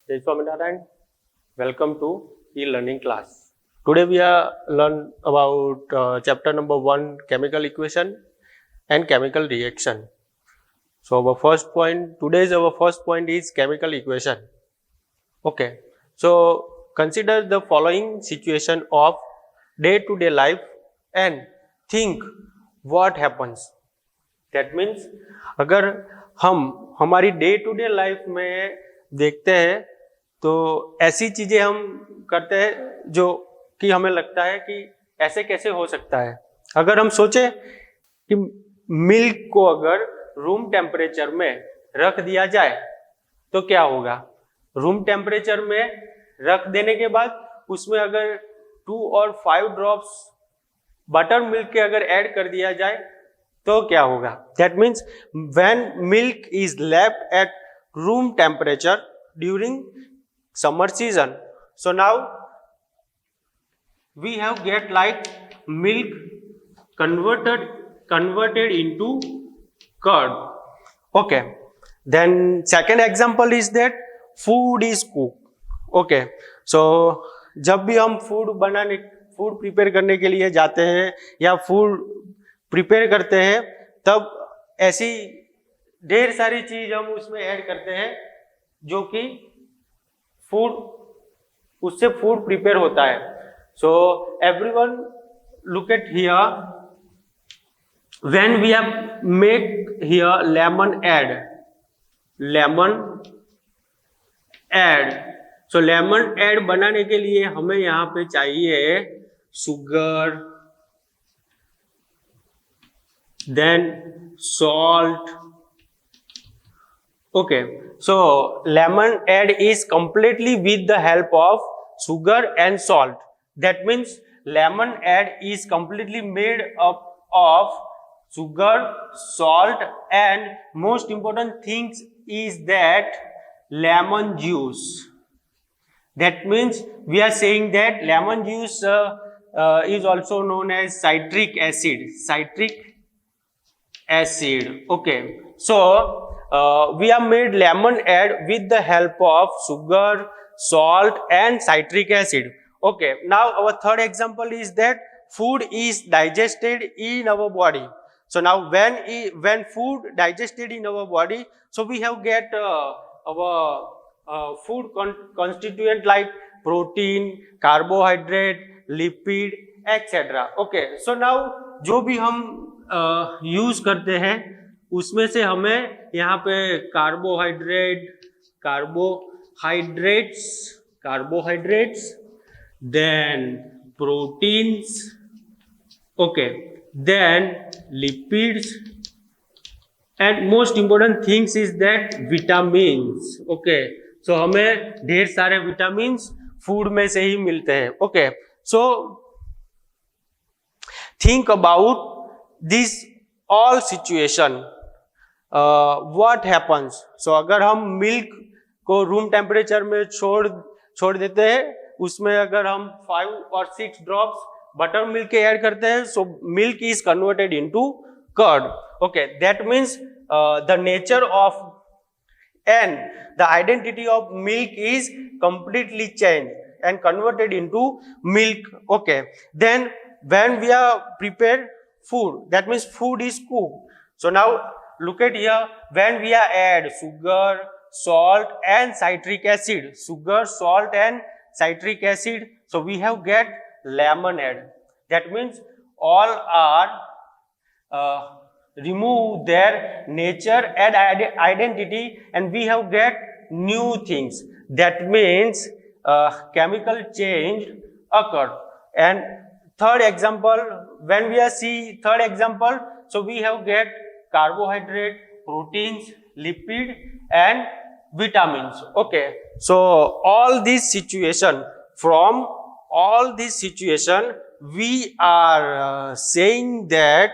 Jai Swaminarayan. Welcome to e-learning class. Today we are learn about chapter number 1, chemical equation and chemical reaction. So our first point is chemical equation. Okay. So consider the following situation of day-to-day life and think what happens. That means अगर हम हमारी day to day life में देखते हैं तो ऐसी चीजें हम करते हैं जो कि हमें लगता है कि ऐसे कैसे हो सकता है। अगर हम सोचे कि मिल्क को अगर रूम टेम्परेचर में रख दिया जाए तो क्या होगा। रूम टेम्परेचर में रख देने के बाद उसमें अगर 2 और 5 ड्रॉप्स बटर मिल्क के अगर ऐड कर दिया जाए तो क्या होगा। That means when milk is left at room temperature during summer season, so now we have get like milk converted into curd. Okay, then second example is that food is cooked. Okay, so जब भी हम food prepare करने के लिए जाते हैं या food prepare करते हैं तब ऐसी ढेर सारी चीज हम उसमें ऐड करते हैं जो कि उससे फूड प्रिपेयर होता है। So everyone look at here, when we have make here lemonade. सो लेमन ऐड बनाने के लिए हमें यहाँ पे चाहिए sugar, then salt. Okay, so lemon add is completely with the help of sugar and salt. That means lemon add is completely made up of sugar, salt, and most important things is that lemon juice. That means we are saying that lemon juice is also known as citric acid. Okay, so we have made lemon add with the help of sugar, salt, and citric acid. Okay, now our third example is that food is digested in our body. So now when food digested in our body, so we have get our food constituent like protein, carbohydrate, lipid, etc. Okay, so now जो भी हम use करते हैं उसमें से हमें यहाँ पे carbohydrates, then proteins, okay, then lipids, and most important things is that vitamins. Okay, so हमें ढेर सारे विटामिन्स फूड में से ही मिलते हैं। Okay, so think about this all situation, what happens. So अगर हम मिल्क को रूम टेम्परेचर में छोड़ देते हैं, उसमें अगर हम 5 और 6 ड्रॉप्स बटर मिल्क के ऐड करते हैं, so milk is converted into curd. Okay, that means the nature of and the identity of milk is completely changed and converted into milk. Okay, then when we are prepared food, that means food is cooked. So now look at here, when we are add sugar, salt, and citric acid, so we have get lemon add. That means all are remove their nature and identity and we have get new things. That means chemical change occurred. And third example, when we are see third example, so we have get carbohydrate, proteins, lipid, and vitamins. Okay, so from all this situation we are saying that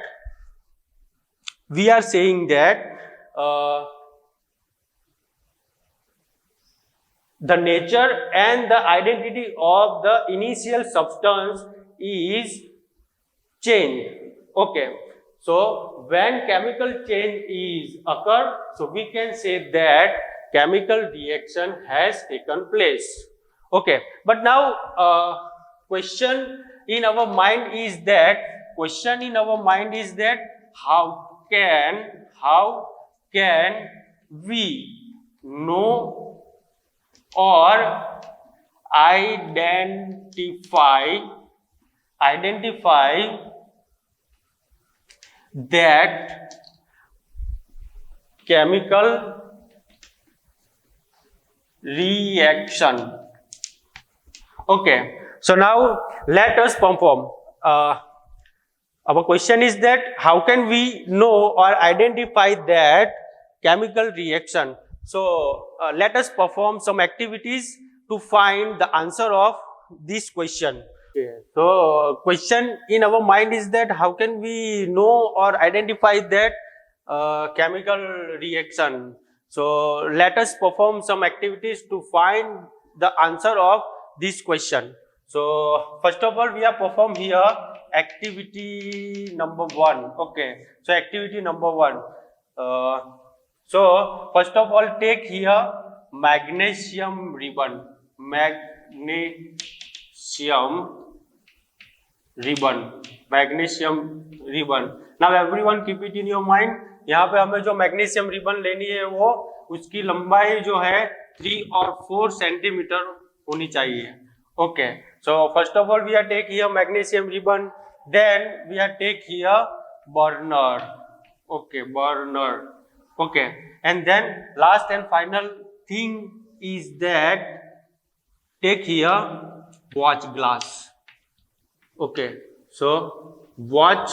the nature and the identity of the initial substance is changed. Okay, so when chemical change is occur, so we can say that chemical reaction has taken place. Okay, but now question in our mind is that how can we know or identify that chemical reaction. Okay, so now let us perform. Our question is that how can we know or identify that chemical reaction? So let us perform some activities to find the answer of this question. Okay. So question in our mind is that how can we know or identify that chemical reaction? So let us perform some activities to find the answer of this question. So first of all, we have performed here activity number 1. Okay, so activity number 1. So first of all, take here magnesium ribbon. Magnesium ribbon. Now everyone keep it in your mind. यहाँ पे हमें जो magnesium ribbon लेनी है वो उसकी लंबाई जो है 3 और 4 सेंटीमीटर होनी चाहिए. Okay, so first of all we are take here magnesium ribbon, then we are take here burner. Okay, burner. Okay, and then last and final thing is that take here watch glass. Okay, so watch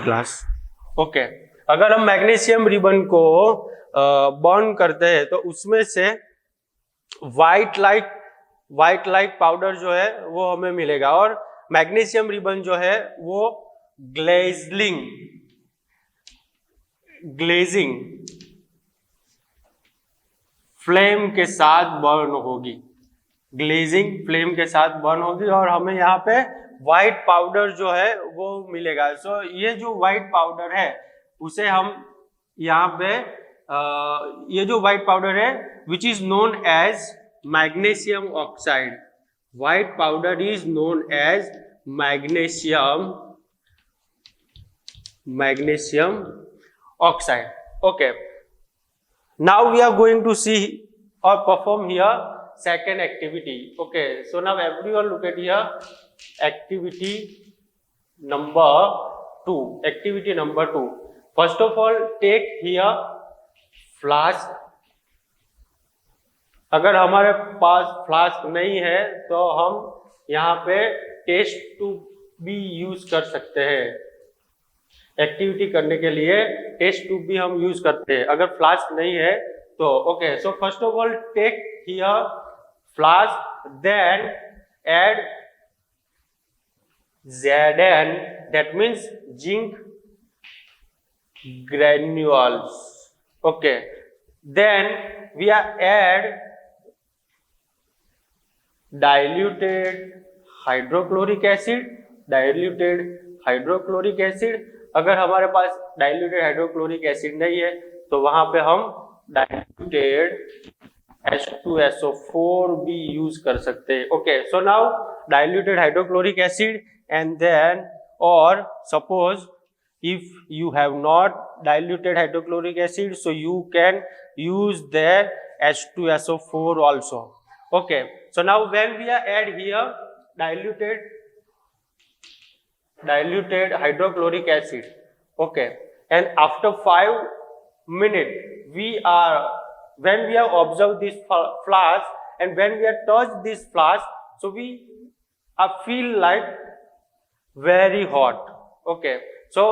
glass. Okay, अगर हम magnesium ribbon को burn करते हैं तो उसमें से white light powder जो है वो हमें मिलेगा और मैग्नीशियम रिबन जो है वो ग्लेजिंग फ्लेम के साथ बर्न होगी. ग्लेजिंग फ्लेम के साथ बर्न होगी और हमें यहाँ पे व्हाइट पाउडर जो है वो मिलेगा. सो ये जो व्हाइट पाउडर है उसे हम यहाँ पे ये जो व्हाइट पाउडर है which is known as magnesium oxide. White powder is known as magnesium oxide. Okay, now we are going to see or perform here second activity. Okay, so now everyone look at here activity number 2. First of all take here flask. अगर हमारे पास flask नहीं है तो हम यहाँ पे test tube भी use कर सकते हैं. एक्टिविटी करने के लिए टेस्ट ट्यूब भी हम यूज करते हैं अगर फ्लास्क नहीं है तो. Okay, so first of all take here flask, then add Zn, that means zinc granules. Okay, then we are add diluted hydrochloric acid. अगर हमारे पास डाइल्यूटेड हाइड्रोक्लोरिक एसिड नहीं है तो वहां पे हम डाइल्यूटेड H2SO4 भी यूज कर सकते हैं. Okay, so now diluted hydrochloric acid and then or suppose if you have not diluted hydrochloric acid so you can use the H2SO4 also. Okay, so now when we are add here diluted hydrochloric acid, okay, and after 5 minutes when we have observed this flask and when we have touched this flask, so we feel like very hot. Okay, so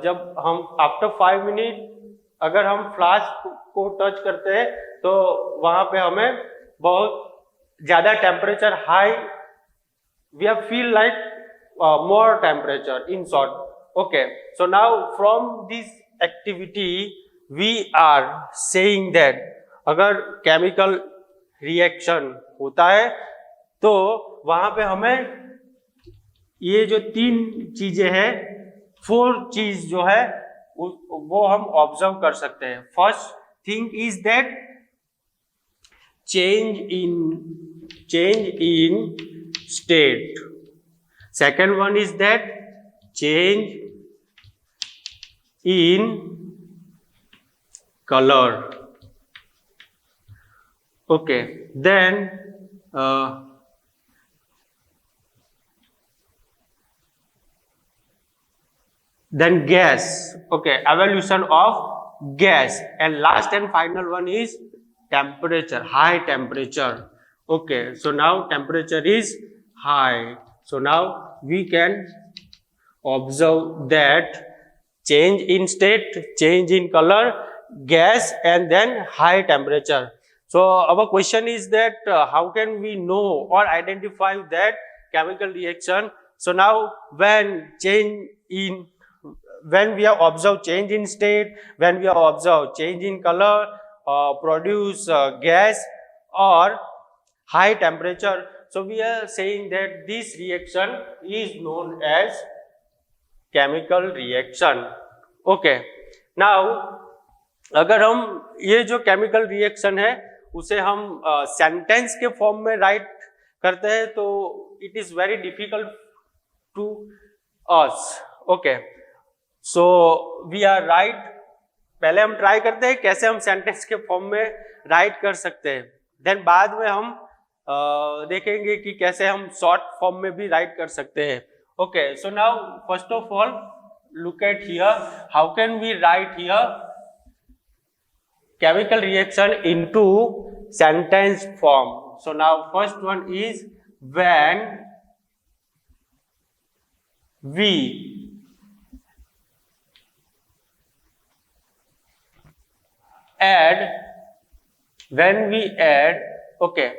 जब हम after 5 minute अगर हम flask को touch करते हैं तो वहां पे हमें बहुत ज्यादा temperature high we feel like more temperature in short. Okay, so now from this activity we are saying that अगर केमिकल रिएक्शन होता है तो वहां पे हमें ये जो 3 चीजें हैं फोर चीज जो है वो हम ऑब्जर्व कर सकते हैं. First thing is that change in state. Second one is that change in color. Okay, then gas. Okay, evolution of gas. And last and final one is temperature, high temperature. Okay, so now temperature is high, so now we can observe that change in state, change in color, gas, and then high temperature. So our question is that how can we know or identify that chemical reaction? So now when we have observed change in state, when we have observed change in color, produce gas or high temperature, so we are saying that this reaction is known as chemical reaction. Okay, now अगर हम ये जो chemical reaction है उसे हम sentence के form में right करते हैं तो it is very difficult to us. Okay, so we are right. पहले हम ट्राई करते हैं कैसे हम सेंटेंस के फॉर्म में राइट कर सकते हैं, देन बाद में हम देखेंगे कि कैसे हम शॉर्ट फॉर्म में भी राइट कर सकते हैं. Okay, so now first of all look at here, how can we write here chemical reaction into sentence form. So now first one is when we add okay,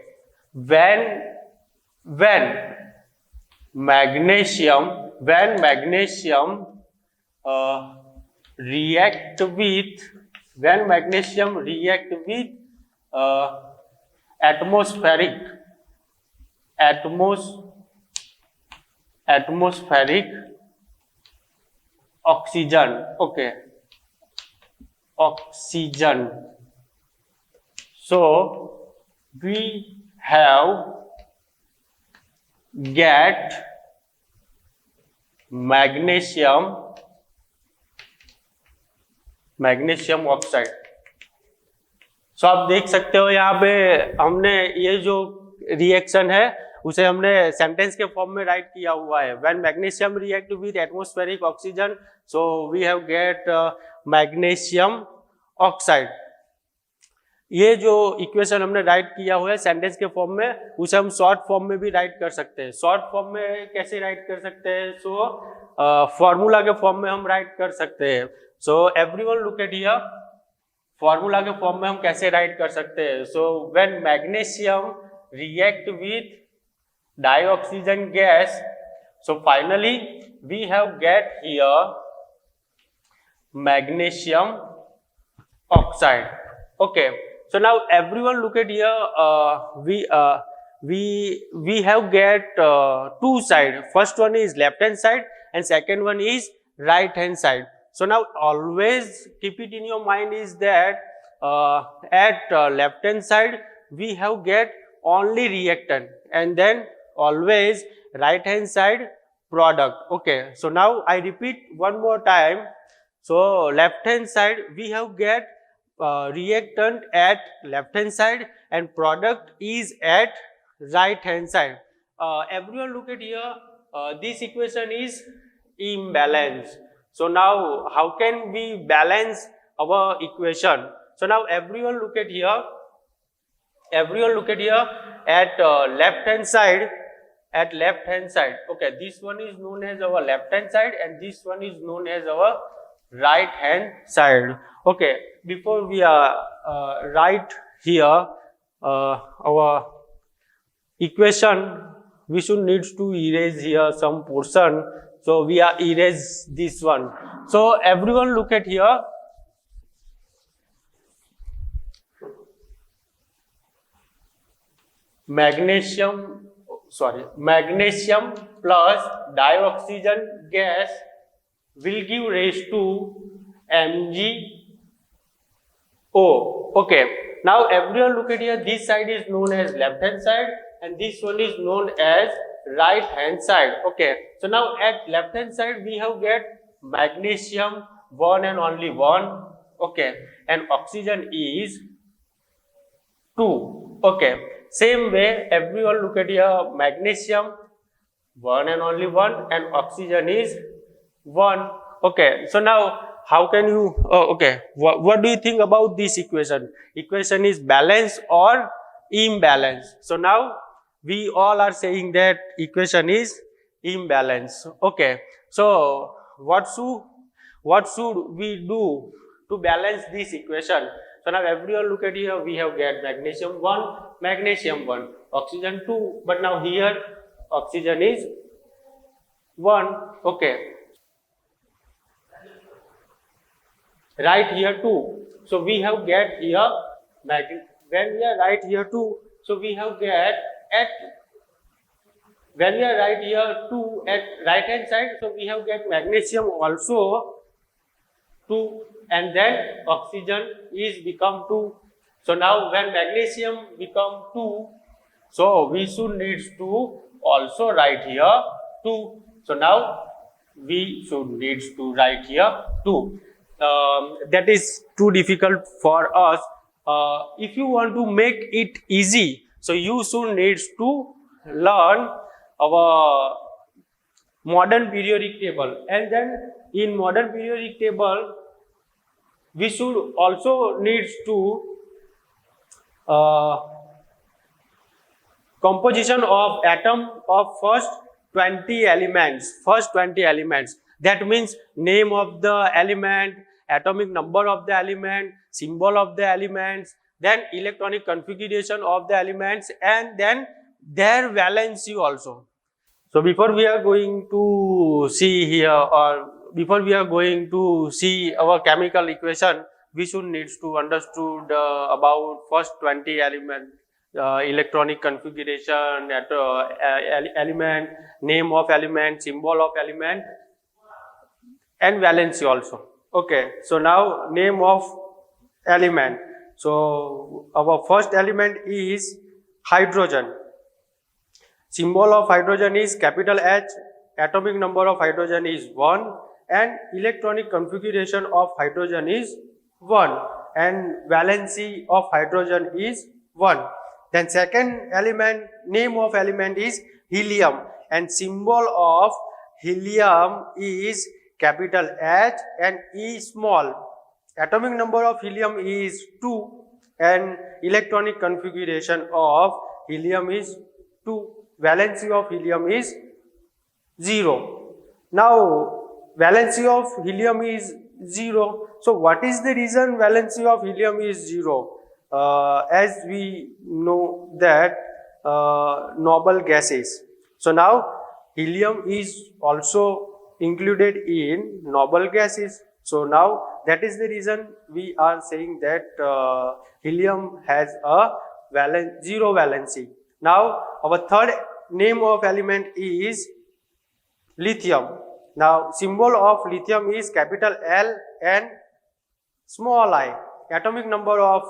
when magnesium react with atmospheric oxygen. Okay, oxygen. So we have get magnesium oxide. So आप देख सकते हो यहाँ पे हमने ये जो reaction है उसे हमने सेंटेंस के फॉर्म में राइट किया हुआ है. When magnesium react with atmospheric oxygen, so we have get magnesium oxide. ये जो इक्वेशन हमने राइट किया हुआ है सेंटेंस के फॉर्म में, उसे हम शॉर्ट फॉर्म में भी राइट कर सकते हैं. शॉर्ट फॉर्म में कैसे राइट कर सकते हैं? सो फॉर्मूला के फॉर्म में हम राइट कर सकते हैं. So everyone look at here, formula के फॉर्म में हम कैसे राइट कर सकते हैं? So when magnesium react with dioxygen gas, so finally we have get here magnesium oxide. Okay, so now everyone look at here. We have get two side. First one is left hand side and second one is right hand side. So now always keep it in your mind is that at left hand side we have get only reactant and then always right hand side product. Okay, so now I repeat one more time. So left hand side we have get reactant at left hand side and product is at right hand side. Everyone look at here, this equation is imbalance. So now how can we balance our equation? So now everyone look at here, at left hand side, okay, this one is known as our left hand side and this one is known as our right hand side. Okay, before we write here our equation, we should need to erase here some portion. So we are erase this one. So everyone look at here. Magnesium plus dioxygen gas will give raised to MgO. Okay, now everyone look at here, this side is known as left hand side and this one is known as right hand side. Okay, so now at left hand side we have get magnesium, one and only one. Okay, and oxygen is 2. Okay, same way everyone look at here, magnesium, one and only one, and oxygen is 1. Okay, so now how can you what do you think about this equation? Equation is balanced or imbalance? So now we all are saying that equation is imbalance. Okay, so what should we do to balance this equation? So now everyone look at here, we have get magnesium 1, oxygen 2, but now here oxygen is 1. Okay, right here 2, so we have get here when we are right here 2, so we have get at when we are right here 2 at right hand side, so we have get magnesium also 2, and then oxygen is become 2. So now when magnesium become 2, so we should needs to also write here 2. So now we should needs to write here 2. That is too difficult for us. If you want to make it easy, so you should needs to learn our modern periodic table, and then in modern periodic table we should also needs to composition of atom of first 20 elements. That means name of the element, atomic number of the element, symbol of the elements, then electronic configuration of the elements, and then their valency also. So before we are going to see here, or before we are going to see our chemical equation, we should needs to understood about first 20 element, electronic configuration, element, name of element, symbol of element, and valency also. Okay, so now name of element. So our first element is hydrogen. Symbol of hydrogen is capital H, atomic number of hydrogen is 1, and electronic configuration of hydrogen is 1, and valency of hydrogen is 1. Then second element, name of element is helium, and symbol of helium is capital H and E small. Atomic number of helium is 2 and electronic configuration of helium is 2. Valency of helium is 0. Now valency of helium is 0. So what is the reason valency of helium is 0? As we know that noble gases. So now helium is also included in noble gases. So now that is the reason we are saying that helium has a zero valency. Now our third name of element is lithium. Now symbol of lithium is capital L and small I. Atomic number of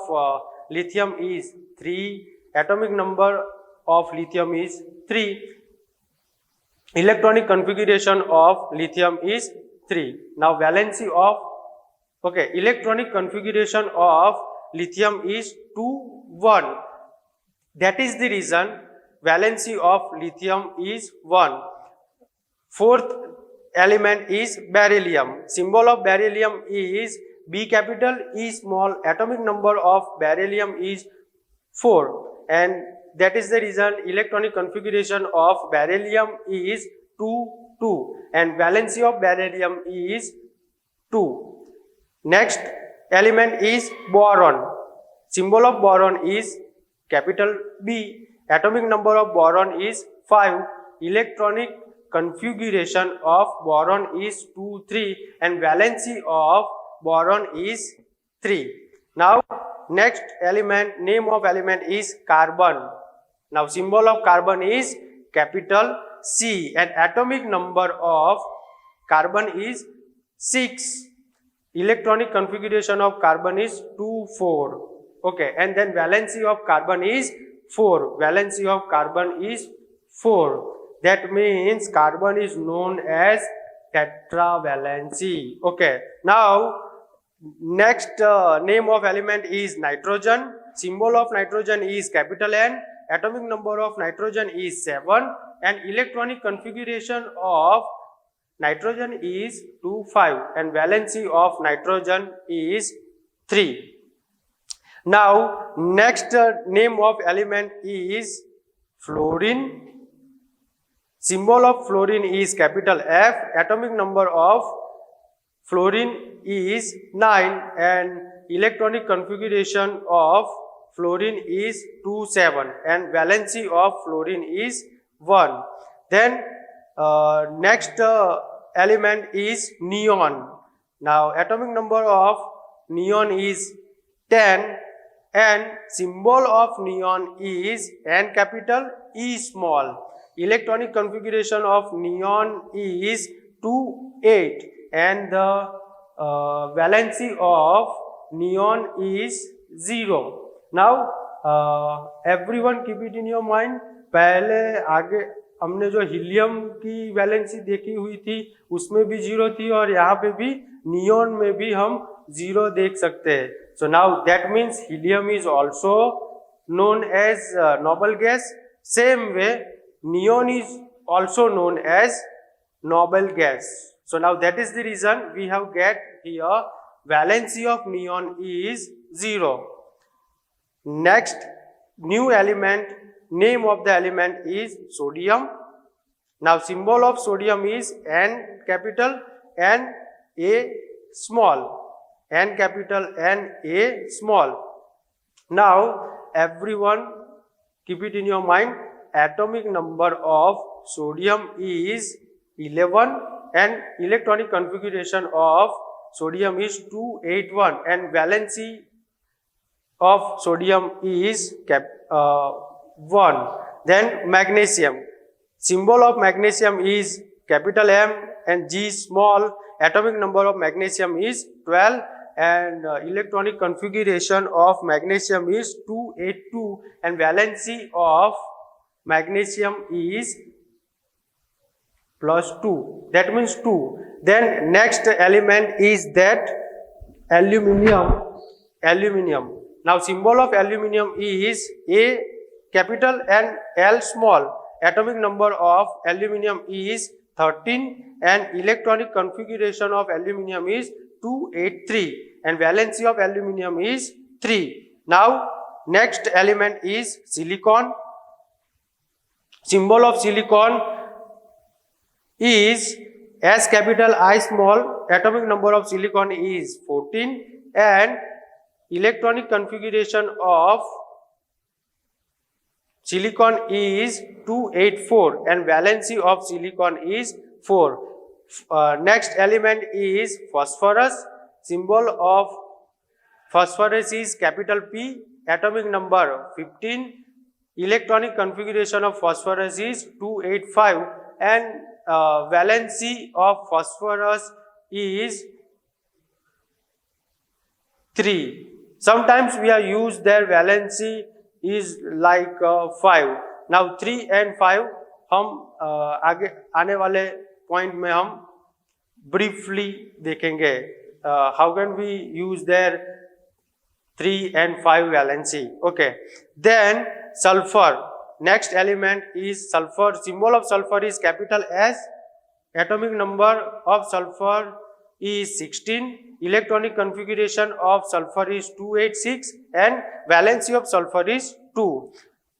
lithium is 3. Atomic number of lithium is 3. Electronic configuration of lithium is 3. Now valency of electronic configuration of lithium is 2, 1. That is the reason valency of lithium is 1. Fourth element is beryllium. Symbol of beryllium is B capital E small. Atomic number of beryllium is 4, and that is the reason electronic configuration of beryllium is 2, 2, and valency of beryllium is 2. Next element is boron. Symbol of boron is capital B. Atomic number of boron is 5. Electronic configuration of boron is 2, 3, and valency of boron is 3. Now next element, name of element is carbon. Now symbol of carbon is capital C, and atomic number of carbon is 6. Electronic configuration of carbon is 2, 4. Okay, and then valency of carbon is 4. Valency of carbon is 4. That means carbon is known as tetravalency. Okay, now next name of element is nitrogen. Symbol of nitrogen is capital N. Atomic number of nitrogen is 7 and electronic configuration of nitrogen is 2, 5 and valency of nitrogen is 3. Now next name of element is fluorine. Symbol of fluorine is capital F. Atomic number of fluorine is 9 and electronic configuration of fluorine is 2, 7 and valency of fluorine is 1. Then next element is neon. Now atomic number of neon is 10 and symbol of neon is N capital E small. Electronic configuration of neon is 2, 8 and the valency of neon is 0. Now everyone keep it in your mind. पहले आगे हमने जो helium की valency देखी हुई थी उसमें भी 0 थी और यहाँ पे भी नियॉन में भी हम 0 देख सकते हैं. So now that means helium is also known as noble gas. Same way neon is also known as noble gas. So now that is the reason we have get here valency of neon is 0. Next new element, name of the element is sodium. Now symbol of sodium is N capital and A small. N capital and A small. Now everyone keep it in your mind. Atomic number of sodium is 11 and electronic configuration of sodium is 281 and valency of sodium is 1. Then magnesium. Symbol of magnesium is capital M and G small. Atomic number of magnesium is 12 and electronic configuration of magnesium is 282 and valency of magnesium is +2. That means 2. Then next element is that aluminium. Aluminium. Now symbol of aluminium is A capital and L small. Atomic number of aluminium is 13 and electronic configuration of aluminium is 283 and valency of aluminium is 3. Now next element is silicon. Symbol of silicon is S capital I small. Atomic number of silicon is 14 and electronic configuration of silicon is 284 and valency of silicon is 4. Next element is phosphorus. Symbol of phosphorus is capital P. Atomic number 15. Electronic configuration of phosphorus is 285 and valency of phosphorus is 3. Sometimes we are used their valency is like 5. Now 3 and 5 हम आगे आने वाले point में हम briefly देखेंगे. How can we use their 3 and 5 valency? Okay. Then sulfur. Next element is sulfur. Symbol of sulfur is capital S. Atomic number of sulfur is 16. Electronic configuration of sulfur is 286 and valency of sulfur is 2.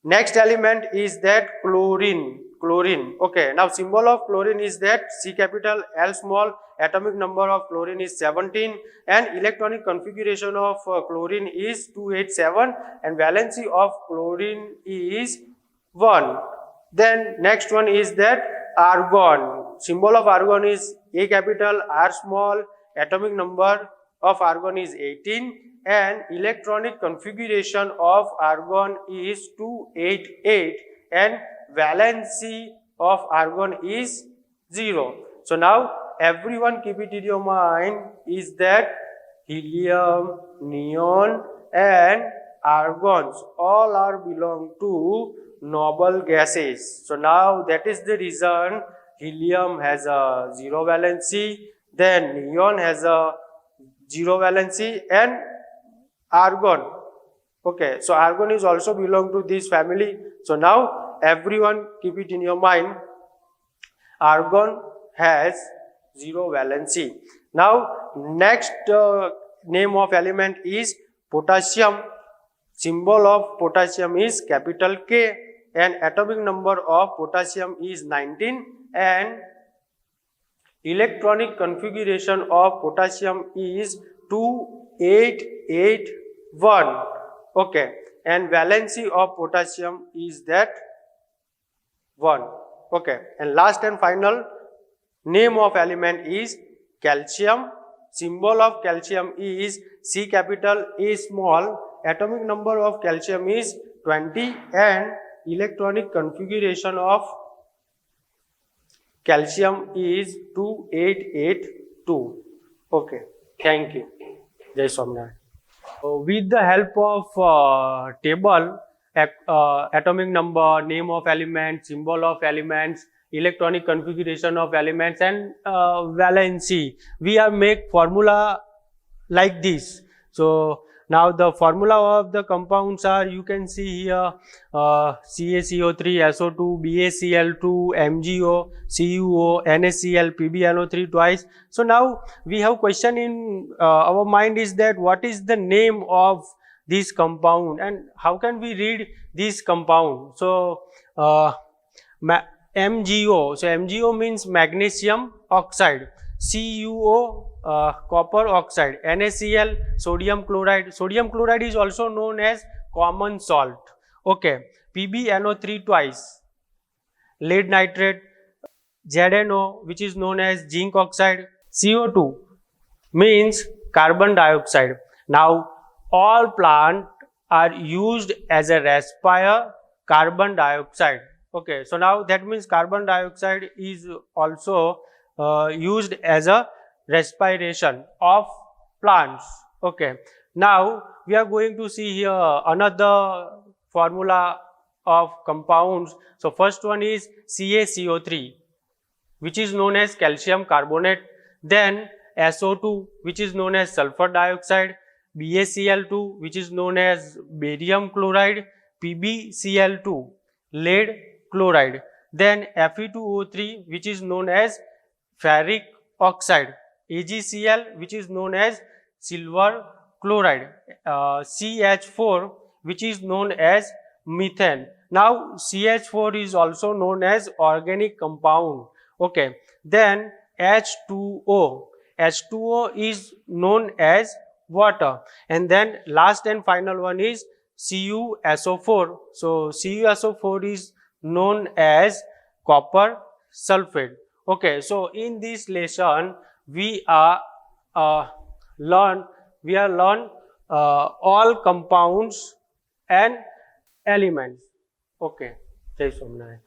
Next element is that chlorine. Chlorine. Okay. Now symbol of chlorine is that C capital L small. Atomic number of chlorine is 17 and electronic configuration of chlorine is 287 and valency of chlorine is 1. Then next one is that argon. Symbol of argon is A capital R small. Atomic number of argon is 18 and electronic configuration of argon is 288 and valency of argon is 0. So now everyone keep it in your mind is that helium, neon and argons all are belong to noble gases. So now that is the reason helium has a zero valency, then neon has a zero valency and argon. Okay, so argon is also belong to this family. So now everyone keep it in your mind, argon has zero valency. Now next name of element is potassium. Symbol of potassium is capital K and atomic number of potassium is 19 and electronic configuration of potassium is 2881. Okay, and valency of potassium is that 1. Okay, and last and final name of element is calcium. Symbol of calcium is C capital A small. Atomic number of calcium is 20 and electronic configuration of calcium is 2882. Okay, thank you. Jai Somnath. With the help of table, atomic number, name of elements, symbol of elements, electronic configuration of elements and valency, we have make formula like this. So now the formula of the compounds are, you can see here, CaCO3, SO2, BaCl2, MgO, CuO, NaCl, PbNO3 twice. So now we have question in our mind is that what is the name of this compound and how can we read this compound? So MgO, so MgO means magnesium oxide, CuO copper oxide, NaCl sodium chloride. Sodium chloride is also known as common salt. Okay, PbNO3 twice, lead nitrate, ZNO which is known as zinc oxide, CO2 means carbon dioxide. Now all plants are used as a respirator carbon dioxide. Okay, so now that means carbon dioxide is also used as a respiration of plants. Okay, now we are going to see here another formula of compounds. So first one is CaCO3 which is known as calcium carbonate, then SO2 which is known as sulfur dioxide, BaCl2 which is known as barium chloride, PbCl2 lead chloride, then Fe2O3 which is known as ferric oxide, AgCl which is known as silver chloride, CH4 which is known as methane. Now CH4 is also known as organic compound. Okay, then H2O, H2O is known as water, and then last and final one is CuSO4. So CuSO4 is known as copper sulfate. Okay, so in this lesson we are learn all compounds and elements. Okay, Jai Somnath.